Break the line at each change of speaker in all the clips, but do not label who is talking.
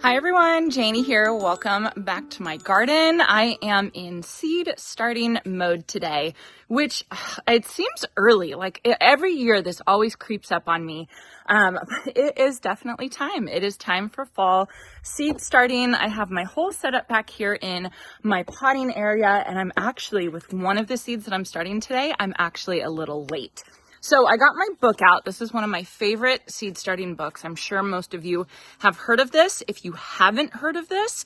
Hi everyone, Janie here. Welcome back to my garden. I am in seed starting mode today, which it seems early. Like every year this always creeps up on me. It is definitely time. It is time for fall seed starting. I have my whole setup back here in my potting area, and I'm actually, with one of the seeds that I'm starting today, I'm actually a little late. So I got my book out. This is one of my favorite seed starting books. I'm sure most of you have heard of this. If you haven't heard of this,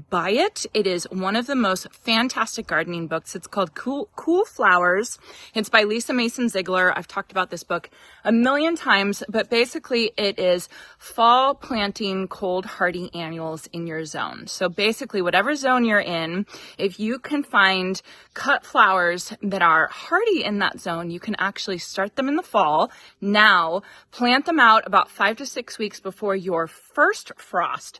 buy it. It is one of the most fantastic gardening books. It's called Cool Flowers. It's by Lisa Mason Ziegler. I've talked about this book a million times, but basically it is fall planting cold hardy annuals in your zone. So basically whatever zone you're in, if you can find cut flowers that are hardy in that zone, you can actually start them in the fall. Now plant them out about 5 to 6 weeks before your first frost,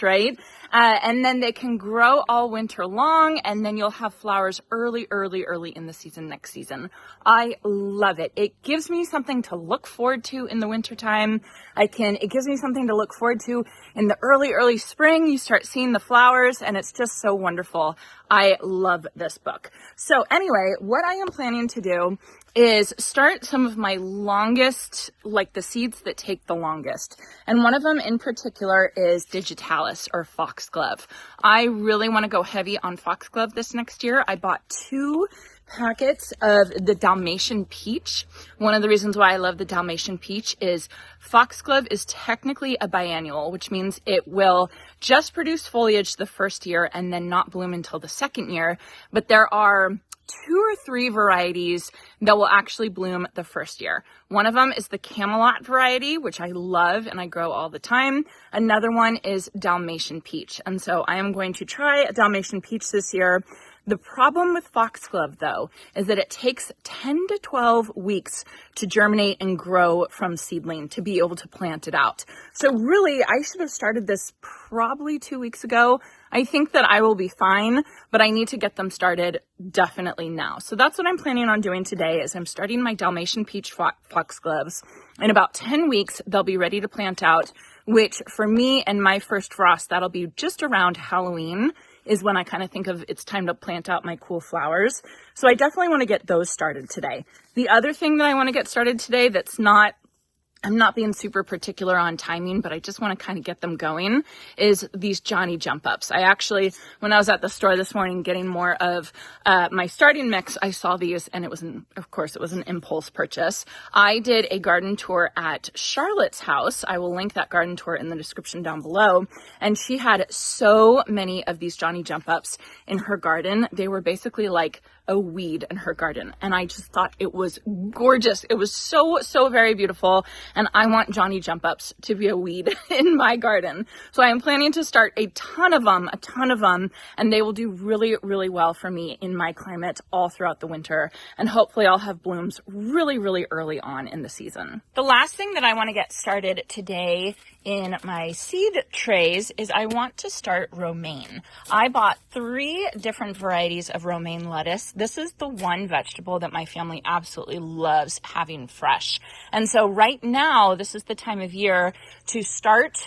right? And then they can grow all winter long, and then you'll have flowers early in the season next season. I love it. It gives me something to look forward to in the wintertime. It gives me something to look forward to in the early spring. You start seeing the flowers, and it's just so wonderful. I love this book. So anyway, what I am planning to do is start some of my longest, like the seeds that take the longest. And one of them in particular is Digitalis or Foxglove. I really want to go heavy on Foxglove this next year. I bought 2 packets of the Dalmatian Peach. One of the reasons why I love the Dalmatian Peach is Foxglove is technically a biennial, which means it will just produce foliage the first year and then not bloom until the second year. But there are 2 or 3 varieties that will actually bloom the first year. One of them is the Camelot variety, which I love and I grow all the time. Another one is Dalmatian Peach. And so I am going to try a Dalmatian Peach this year. The problem with Foxglove, though, is that it takes 10 to 12 weeks to germinate and grow from seedling to be able to plant it out. So really, I should have started this probably 2 weeks ago. I think that I will be fine, but I need to get them started definitely now. So that's what I'm planning on doing today is I'm starting my Dalmatian Peach Foxgloves. In about 10 weeks, they'll be ready to plant out, which for me and my first frost, that'll be just around Halloween is when I kind of think of it's time to plant out my cool flowers. So I definitely want to get those started today. The other thing that I want to get started today I'm not being super particular on timing, but I just want to kind of get them going, is these Johnny jump ups. I actually, when I was at the store this morning getting more of my starting mix, I saw these and it was an impulse purchase. I did a garden tour at Charlotte's house. I will link that garden tour in the description down below. And she had so many of these Johnny jump ups in her garden. They were basically like a weed in her garden. And I just thought it was gorgeous. It was so very beautiful. And I want Johnny jump ups to be a weed in my garden. So I am planning to start a ton of them, and they will do really well for me in my climate all throughout the winter. And hopefully I'll have blooms really early on in the season. The last thing that I want to get started today in my seed trays is I want to start romaine. I bought 3 different varieties of romaine lettuce. This is the one vegetable that my family absolutely loves having fresh. And so right now, this is the time of year to start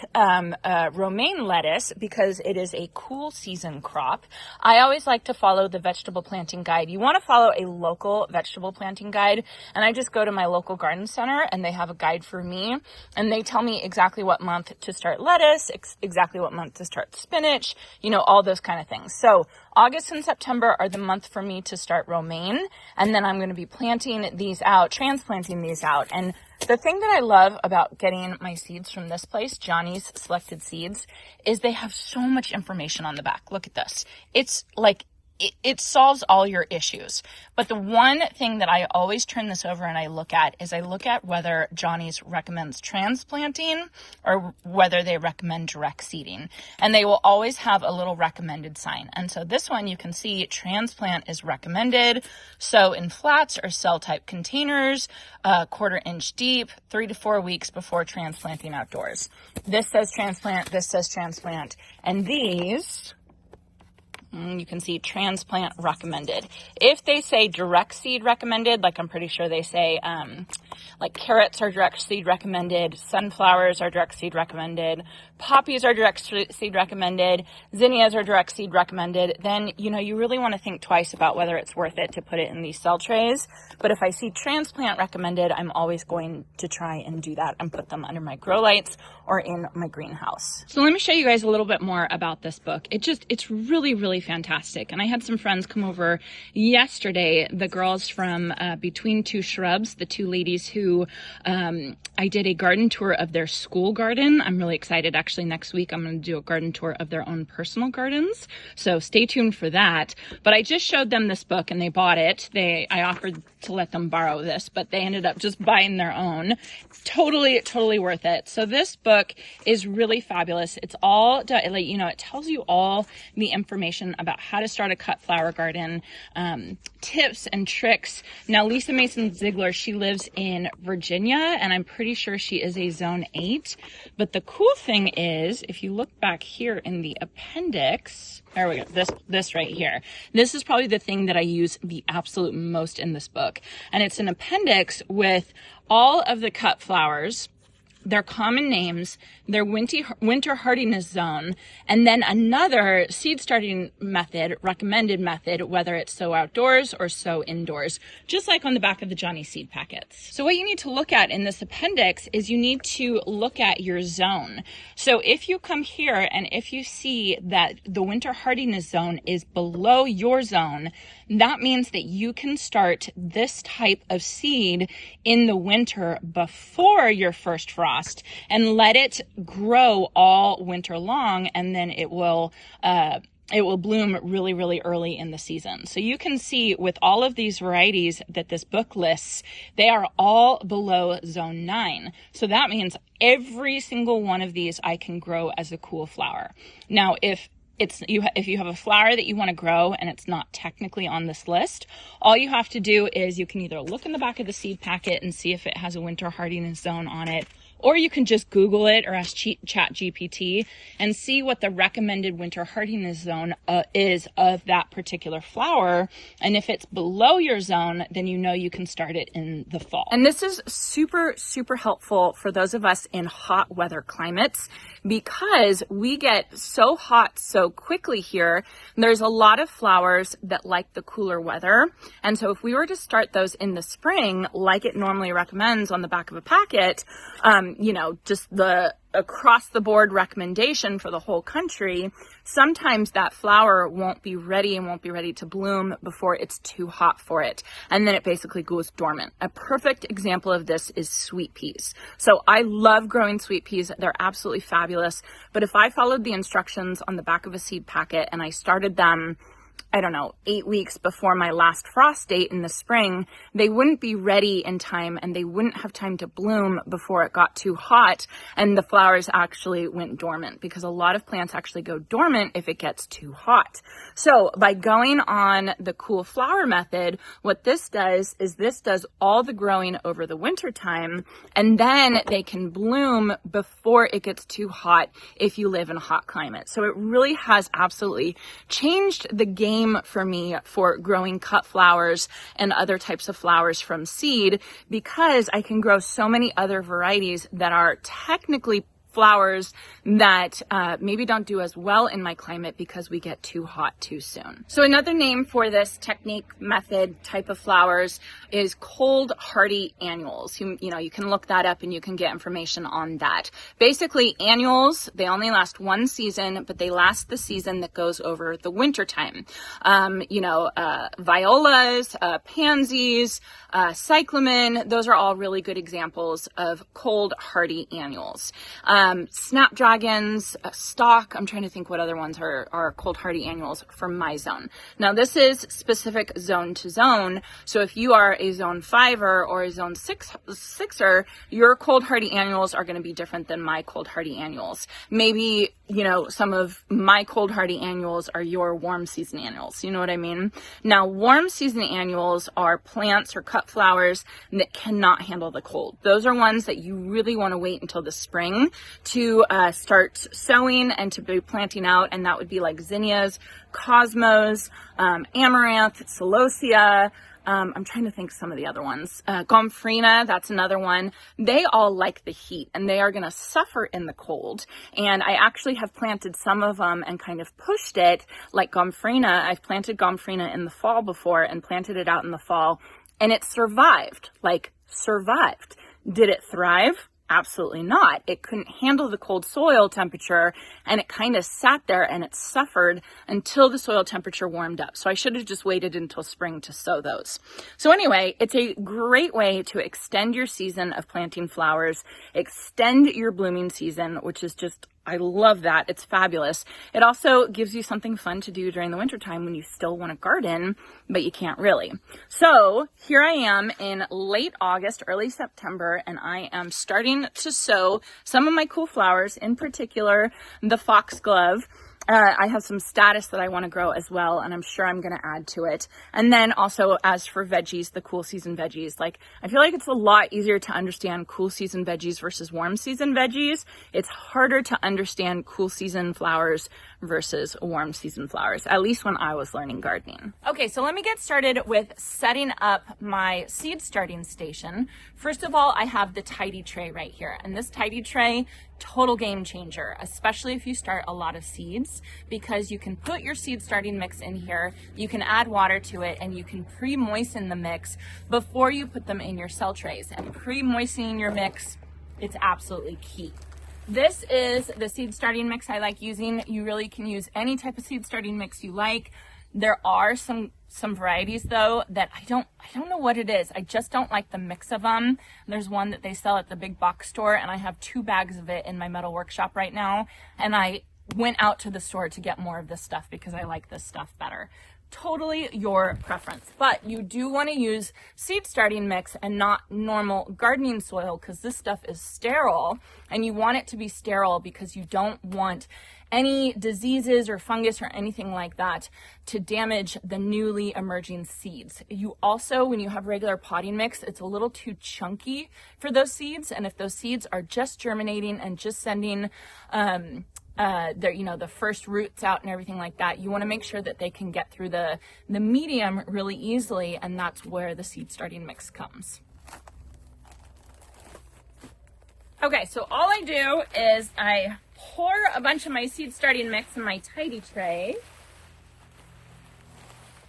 romaine lettuce because it is a cool season crop. I always like to follow the vegetable planting guide. You want to follow a local vegetable planting guide, and I just go to my local garden center and they have a guide for me, and they tell me exactly what month to start lettuce, exactly what month to start spinach, all those kind of things. So August and September are the month for me to start romaine, and then I'm going to be planting these out, transplanting these out. And the thing that I love about getting my seeds from this place, Johnny's Selected Seeds, is they have so much information on the back. Look at this. It's like it solves all your issues. But the one thing that I always turn this over and I look at whether Johnny's recommends transplanting or whether they recommend direct seeding. And they will always have a little recommended sign. And so this one you can see transplant is recommended. Sow in flats or cell type containers, 1/4 inch deep, 3 to 4 weeks before transplanting outdoors. This says transplant, this says transplant. And these, You can see transplant recommended. If they say direct seed recommended, like I'm pretty sure they say like carrots are direct seed recommended, sunflowers are direct seed recommended, poppies are direct seed recommended, zinnias are direct seed recommended, then, you know, you really want to think twice about whether it's worth it to put it in these cell trays. But if I see transplant recommended, I'm always going to try and do that and put them under my grow lights or in my greenhouse. So let me show you guys a little bit more about this book. It's really, really fantastic. And I had some friends come over yesterday, the girls from Between Two Shrubs, the two ladies who I did a garden tour of their school garden. I'm really excited. Actually, next week, I'm going to do a garden tour of their own personal gardens. So stay tuned for that. But I just showed them this book and they bought it. I offered to let them borrow this, but they ended up just buying their own. Totally worth it. So this book is really fabulous. It's all, like, you know, it tells you all the information about how to start a cut flower garden, tips and tricks. Now, Lisa Mason Ziegler, she lives in Virginia, and I'm pretty sure she is a Zone 8. But the cool thing is, if you look back here in the appendix, there we go, this right here. This is probably the thing that I use the absolute most in this book. And it's an appendix with all of the cut flowers, their common names, their winter hardiness zone, and then another seed starting method, recommended method, whether it's sow outdoors or sow indoors, just like on the back of the Johnny seed packets. So what you need to look at in this appendix is you need to look at your zone. So if you come here and if you see that the winter hardiness zone is below your zone, that means that you can start this type of seed in the winter before your first frost and let it grow all winter long, and then it will bloom really, really early in the season. So you can see with all of these varieties that this book lists, they are all below zone 9. So that means every single one of these I can grow as a cool flower. Now, if you have a flower that you want to grow and it's not technically on this list, all you have to do is you can either look in the back of the seed packet and see if it has a winter hardiness zone on it, or you can just Google it or ask ChatGPT and see what the recommended winter hardiness zone is of that particular flower. And if it's below your zone, then you know you can start it in the fall. And this is super helpful for those of us in hot weather climates, because we get so hot so quickly here. There's a lot of flowers that like the cooler weather. And so if we were to start those in the spring, like it normally recommends on the back of a packet, you know, just the across the board recommendation for the whole country, sometimes that flower won't be ready to bloom before it's too hot for it. And then it basically goes dormant. A perfect example of this is sweet peas. So I love growing sweet peas. They're absolutely fabulous. But if I followed the instructions on the back of a seed packet and I started them, I don't know, 8 weeks before my last frost date in the spring, they wouldn't be ready in time and they wouldn't have time to bloom before it got too hot and the flowers actually went dormant, because a lot of plants actually go dormant if it gets too hot. So by going on the cool flower method, what this does is this does all the growing over the winter time, and then they can bloom before it gets too hot if you live in a hot climate. So it really has absolutely changed the game for me for growing cut flowers and other types of flowers from seed, because I can grow so many other varieties that are technically flowers that maybe don't do as well in my climate because we get too hot too soon. So another name for this technique, method, type of flowers is cold hardy annuals. You know, you can look that up and you can get information on that. Basically, annuals, they only last one season, but they last the season that goes over the winter time. You know, violas, pansies, cyclamen, those are all really good examples of cold hardy annuals. Snapdragons, stock, I'm trying to think what other ones are cold hardy annuals from my zone. Now this is specific zone to zone. So if you are a zone 5er or a zone 6er, your cold hardy annuals are going to be different than my cold hardy annuals. Maybe you know, some of my cold hardy annuals are your warm season annuals. You know what I mean? Now, warm season annuals are plants or cut flowers that cannot handle the cold. Those are ones that you really want to wait until the spring to start sowing and to be planting out. And that would be like zinnias, cosmos, amaranth, celosia. I'm trying to think some of the other ones. Gomphrena, that's another one. They all like the heat and they are going to suffer in the cold. And I actually have planted some of them and kind of pushed it like Gomphrena. I've planted Gomphrena in the fall before and planted it out in the fall, and it survived, like survived. Did it thrive? Absolutely not. It couldn't handle the cold soil temperature, and it kind of sat there and it suffered until the soil temperature warmed up. So I should have just waited until spring to sow those. So anyway, it's a great way to extend your season of planting flowers, extend your blooming season, which is just, I love that. It's fabulous. It also gives you something fun to do during the wintertime when you still want to garden, but you can't really. So here I am in late August, early September, and I am starting to sow some of my cool flowers, in particular, the foxglove. I have some status that I want to grow as well, and I'm sure I'm going to add to it. And then also, as for veggies, the cool season veggies, like I feel like it's a lot easier to understand cool season veggies versus warm season veggies. It's harder to understand cool season flowers versus warm season flowers, at least when I was learning gardening. Okay, so let me get started with setting up my seed starting station. First of all, I have the tidy tray right here, and this tidy tray, total game changer, especially if you start a lot of seeds, because you can put your seed starting mix in here, you can add water to it, and you can pre-moisten the mix before you put them in your cell trays. And pre-moistening your mix, it's absolutely key. This is the seed starting mix I like using. You really can use any type of seed starting mix you like. There are some varieties though that I don't know what it is. I just don't like the mix of them. There's one that they sell at the big box store, and I have 2 bags of it in my metal workshop right now. And I went out to the store to get more of this stuff because I like this stuff better. Totally your preference, but you do want to use seed starting mix and not normal gardening soil, because this stuff is sterile, and you want it to be sterile because you don't want any diseases or fungus or anything like that to damage the newly emerging seeds. You also, when you have regular potting mix, it's a little too chunky for those seeds, and if those seeds are just germinating and just sending the first roots out and everything like that, you want to make sure that they can get through the medium really easily, and that's where the seed starting mix comes. Okay, so all I do is I pour a bunch of my seed starting mix in my tidy tray,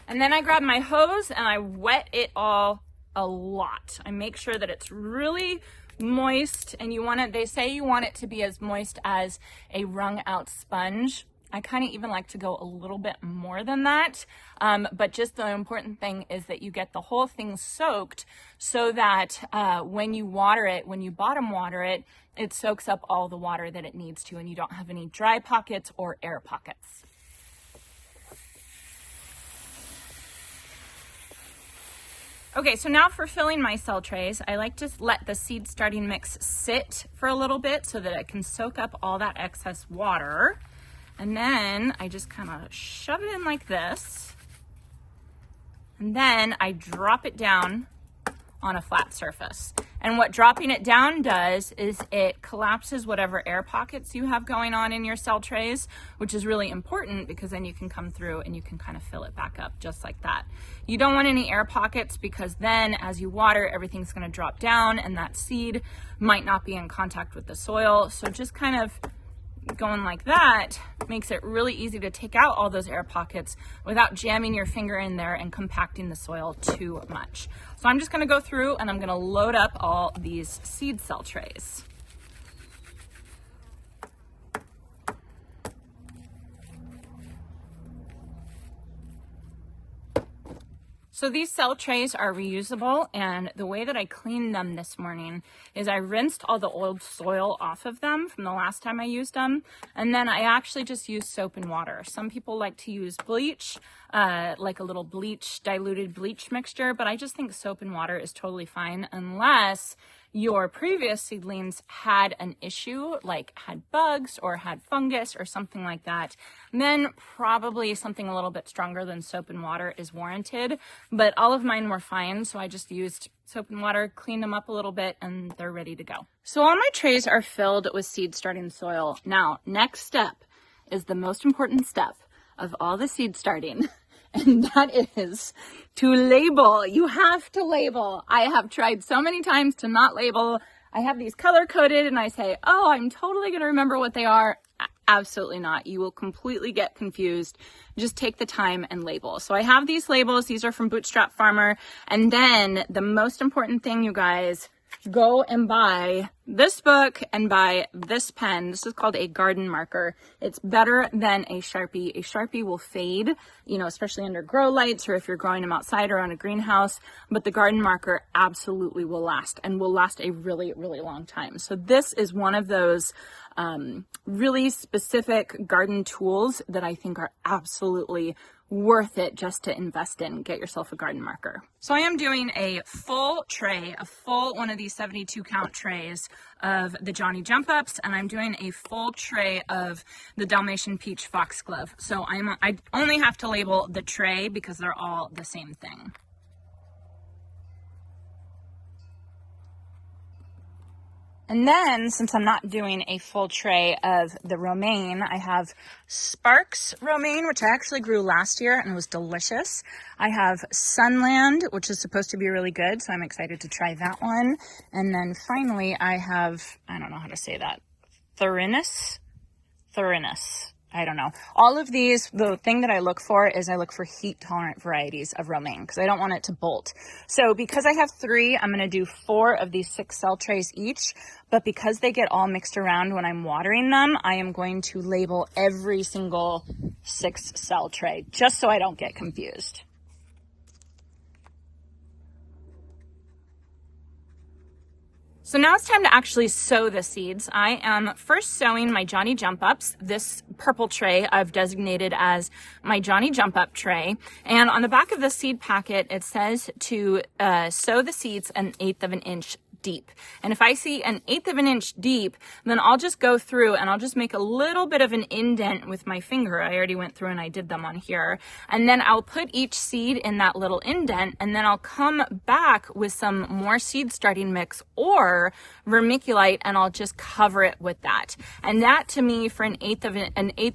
and then I grab my hose and I wet it all a lot. I make sure that it's really moist, and they say you want it to be as moist as a wrung out sponge. I kind of even like to go a little bit more than that, but just the important thing is that you get the whole thing soaked so that when you bottom water it, it soaks up all the water that it needs to, and you don't have any dry pockets or air pockets. Okay, so now for filling my cell trays, I like to let the seed starting mix sit for a little bit so that it can soak up all that excess water. And then I just kind of shove it in like this. And then I drop it down on a flat surface. And what dropping it down does is it collapses whatever air pockets you have going on in your cell trays, which is really important because then you can come through and you can kind of fill it back up just like that. You don't want any air pockets, because then as you water, everything's going to drop down and that seed might not be in contact with the soil. So just kind of going like that makes it really easy to take out all those air pockets without jamming your finger in there and compacting the soil too much. So I'm just going to go through and I'm going to load up all these seed cell trays. So these cell trays are reusable, and the way that I cleaned them this morning is I rinsed all the old soil off of them from the last time I used them, and then I actually just used soap and water. Some people like to use bleach. like a little diluted bleach mixture, but I just think soap and water is totally fine unless your previous seedlings had an issue, like had bugs or had fungus or something like that. Then probably something a little bit stronger than soap and water is warranted, but all of mine were fine, so I just used soap and water, cleaned them up a little bit, and they're ready to go. So all my trays are filled with seed starting soil. Now, next step is the most important step of all the seed starting. And that is to label. You have to label. I have tried so many times to not label. I have these color coded and I say, oh, I'm totally going to remember what they are. Absolutely not. You will completely get confused. Just take the time and label. So I have these labels. These are from Bootstrap Farmer. And then the most important thing, you guys, go and buy this book and buy this pen. This is called a garden marker. It's better than a Sharpie. A Sharpie will fade, you know, especially under grow lights or if you're growing them outside or on a greenhouse, but the garden marker absolutely will last and will last a really, really long time. So this is one of those really specific garden tools that I think are absolutely worth it just to invest in. Get yourself a garden marker. So I am doing a full tray, one of these 72 count trays of the Johnny Jump Ups, and I'm doing a full tray of the Dalmatian Peach Foxglove. So I only have to label the tray because they're all the same thing. And then, since I'm not doing a full tray of the romaine, I have Sparks romaine, which I actually grew last year and was delicious. I have Sunland, which is supposed to be really good, so I'm excited to try that one. And then finally, I have, I don't know how to say that, Thurinus. I don't know. All of these, the thing that I look for is I look for heat tolerant varieties of romaine because I don't want it to bolt. So because I have 3, I'm going to do 4 of these 6 cell trays each. But because they get all mixed around when I'm watering them, I am going to label every single 6 cell tray just so I don't get confused. So now it's time to actually sow the seeds. I am first sowing my Johnny Jump Ups. This purple tray I've designated as my Johnny Jump Up tray. And on the back of the seed packet, it says to sow the seeds 1/8 of an inch deep. And if I see 1/8 of an inch deep, then I'll just go through and I'll just make a little bit of an indent with my finger. I already went through and I did them on here. And then I'll put each seed in that little indent, and then I'll come back with some more seed starting mix or vermiculite, and I'll just cover it with that. And that to me for 1/8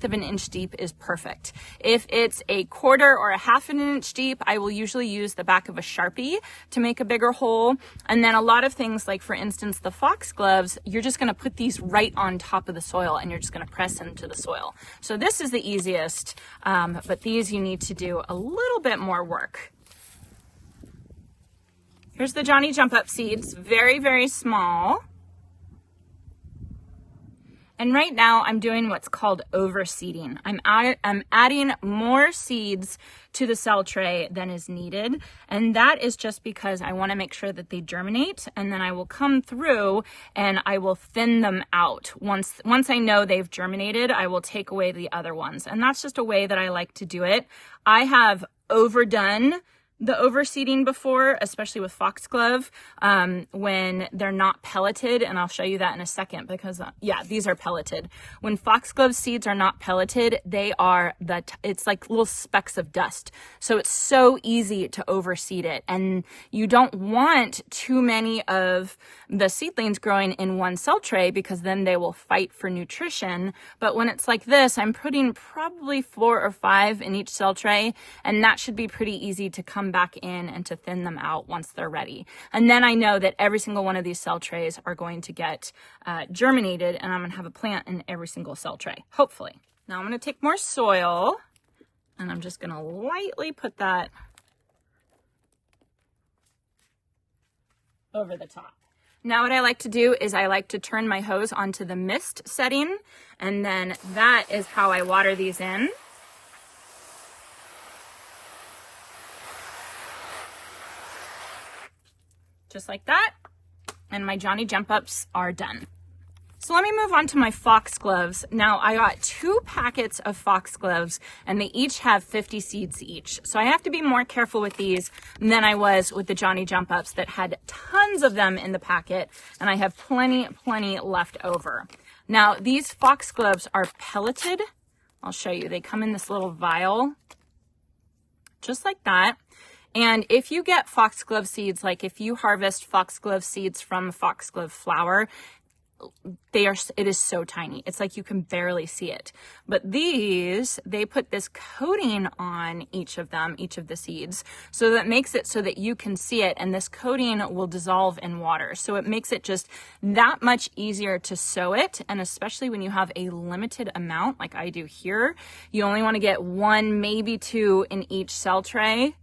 of an inch deep is perfect. If it's 1/4 or 1/2 an inch deep, I will usually use the back of a Sharpie to make a bigger hole. And then a lot of things, like for instance the foxgloves, you're just going to put these right on top of the soil and you're just going to press into the soil. So this is the easiest, but these you need to do a little bit more work. Here's the Johnny Jump Up seeds, very, very small. And right now I'm doing what's called overseeding. I'm adding more seeds to the cell tray than is needed. And that is just because I want to make sure that they germinate, and then I will come through and I will thin them out. Once I know they've germinated, I will take away the other ones. And that's just a way that I like to do it. I have overdone the overseeding before, especially with foxglove, when they're not pelleted, and I'll show you that in a second because, yeah, these are pelleted. When foxglove seeds are not pelleted, they are it's like little specks of dust. So it's so easy to overseed it, and you don't want too many of the seedlings growing in one cell tray because then they will fight for nutrition. But when it's like this, I'm putting probably 4 or 5 in each cell tray, and that should be pretty easy to come back in and to thin them out once they're ready. And then I know that every single one of these cell trays are going to get germinated, and I'm going to have a plant in every single cell tray, hopefully. Now I'm going to take more soil, and I'm just going to lightly put that over the top. Now what I like to do is I like to turn my hose onto the mist setting, and then that is how I water these in. Just like that, and my Johnny Jump Ups are done. So So let me move on to my foxgloves. Now I got 2 packets of foxgloves and they each have 50 seeds each. So I have to be more careful with these than I was with the Johnny Jump Ups that had tons of them in the packet, and I have plenty left over. Now these foxgloves are pelleted. I'll show you. They come in this little vial, just like that. And if you get foxglove seeds, like if you harvest foxglove seeds from foxglove flower, it is so tiny. It's like you can barely see it. But these, they put this coating on each of them, each of the seeds, so that makes it so that you can see it, and this coating will dissolve in water. So it makes it just that much easier to sow it, and especially when you have a limited amount like I do here, you only want to get 1, maybe 2 in each cell tray,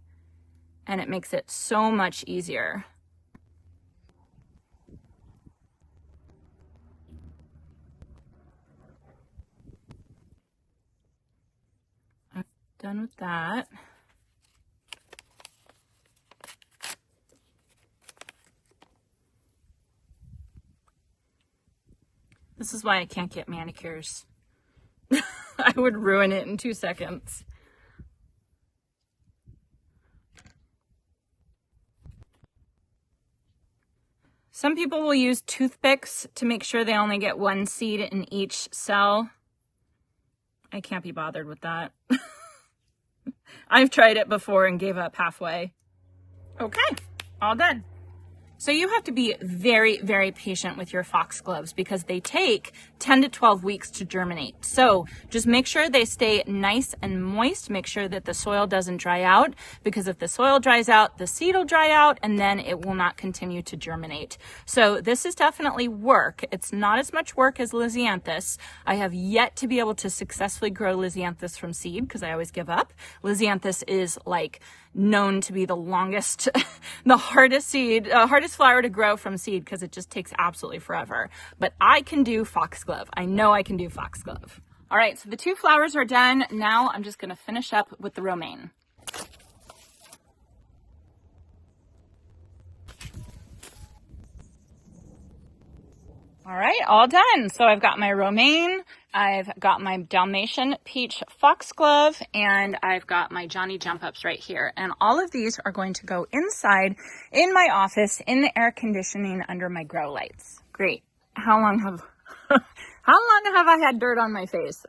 and it makes it so much easier. Done with that. This is why I can't get manicures. I would ruin it in 2 seconds. Some people will use toothpicks to make sure they only get 1 seed in each cell. I can't be bothered with that. I've tried it before and gave up halfway. Okay, all done. So you have to be very patient with your foxgloves because they take 10 to 12 weeks to germinate. So just make sure they stay nice and moist. Make sure that the soil doesn't dry out, because if the soil dries out, the seed will dry out and then it will not continue to germinate. So this is definitely work. It's not as much work as Lisianthus. I have yet to be able to successfully grow Lisianthus from seed because I always give up. Lisianthus is like known to be the longest, the hardest flower to grow from seed because it just takes absolutely forever. But I can do foxglove. I know I can do foxglove. All right, so the 2 flowers are done. Now I'm just going to finish up with the romaine. All right, all done. So I've got my romaine, I've got my Dalmatian peach foxglove, and I've got my Johnny Jump Ups right here. And all of these are going to go inside in my office in the air conditioning under my grow lights. Great. How long have I had dirt on my face?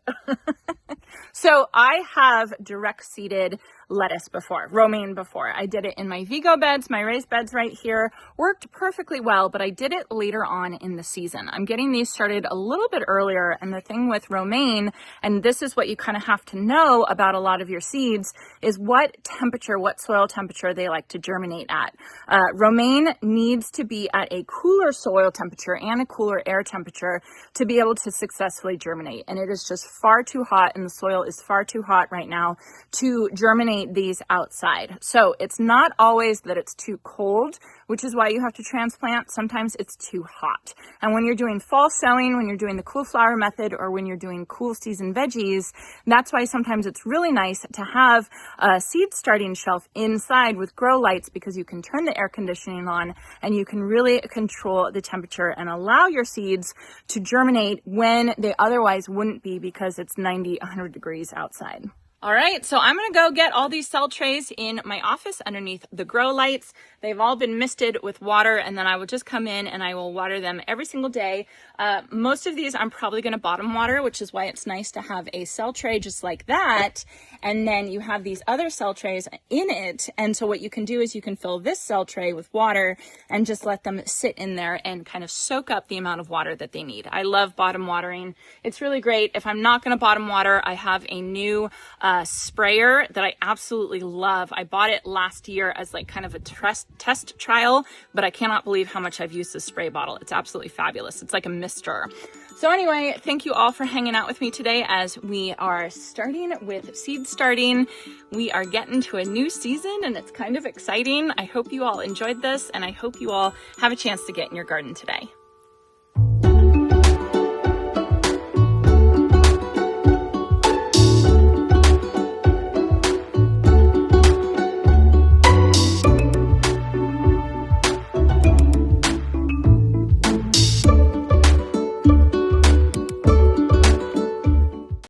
So I have direct seeded lettuce before, romaine before. I did it in my Vigo beds, my raised beds right here. Worked perfectly well, but I did it later on in the season. I'm getting these started a little bit earlier, and the thing with romaine, and this is what you kind of have to know about a lot of your seeds, is what temperature, what soil temperature they like to germinate at. Romaine needs to be at a cooler soil temperature and a cooler air temperature to be able to successfully germinate. And it is just far too hot, and the soil is far too hot right now to germinate these outside. So it's not always that it's too cold, which is why you have to transplant. Sometimes it's too hot. And when you're doing fall sowing, when you're doing the cool flower method, or when you're doing cool season veggies, that's why sometimes it's really nice to have a seed starting shelf inside with grow lights, because you can turn the air conditioning on and you can really control the temperature and allow your seeds to germinate when they otherwise wouldn't be, because it's 90, 100 degrees outside. All right, so I'm gonna go get all these cell trays in my office underneath the grow lights. They've all been misted with water, and then I will just come in and I will water them every single day. Most of these I'm probably gonna bottom water, which is why it's nice to have a cell tray just like that. And then you have these other cell trays in it. And so what you can do is you can fill this cell tray with water and just let them sit in there and kind of soak up the amount of water that they need. I love bottom watering. It's really great. If I'm not gonna bottom water, I have a new sprayer that I absolutely love. I bought it last year as like kind of a test trial, but I cannot believe how much I've used this spray bottle. It's absolutely fabulous. It's like a mister. So anyway, thank you all for hanging out with me today as we are starting with seed starting. We are getting to a new season and it's kind of exciting. I hope you all enjoyed this, and I hope you all have a chance to get in your garden today.